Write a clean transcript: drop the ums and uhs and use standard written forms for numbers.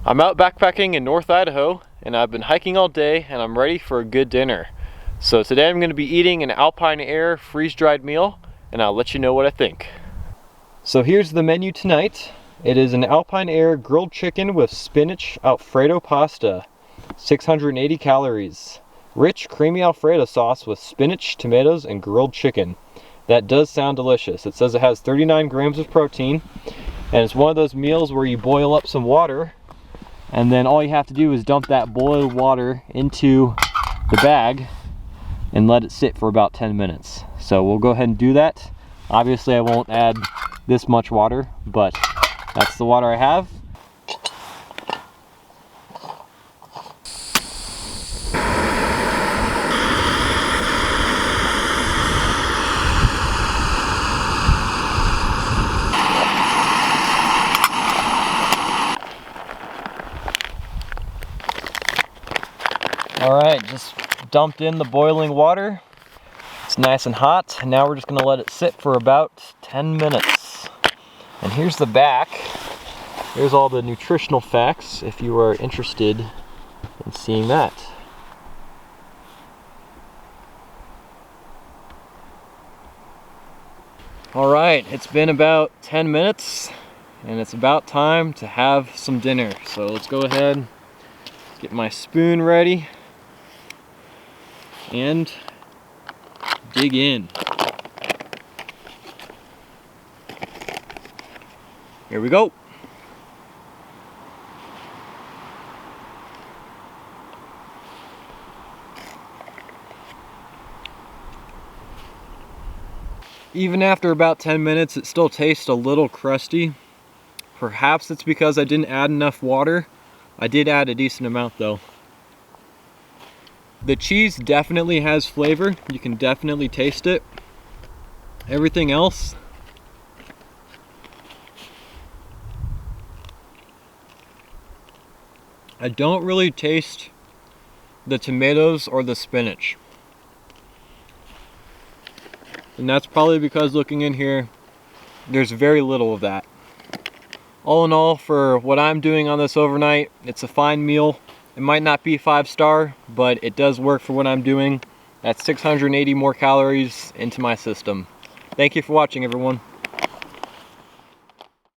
I'm out backpacking in North Idaho and I've been hiking all day and I'm ready for a good dinner. So today I'm going to be eating an AlpineAir freeze-dried meal and I'll let you know what I think. So here's the menu tonight. It is an AlpineAir grilled chicken with spinach Alfredo pasta, 680 calories. Rich, creamy Alfredo sauce with spinach, tomatoes, and grilled chicken. That does sound delicious. It says it has 39 grams of protein, and it's one of those meals where you boil up some water, and then all you have to do is dump that boiled water into the bag and let it sit for about 10 minutes. So we'll go ahead and do that. Obviously I won't add this much water, but that's the water I have. Alright, just dumped in the boiling water. It's nice and hot. Now we're just going to let it sit for about 10 minutes. And here's the back. Here's all the nutritional facts if you are interested in seeing that. Alright, it's been about 10 minutes and it's about time to have some dinner. So let's go ahead, get my spoon ready and dig in. Here we go. Even after about 10 minutes, it still tastes a little crusty. Perhaps it's because I didn't add enough water. I did add a decent amount though. The cheese definitely has flavor. You can definitely taste it. Everything else, I don't really taste the tomatoes or the spinach. And that's probably because looking in here, there's very little of that. All in all, for what I'm doing on this overnight, it's a fine meal. It might not be 5-star, but it does work for what I'm doing. That's 680 more calories into my system. Thank you for watching, everyone.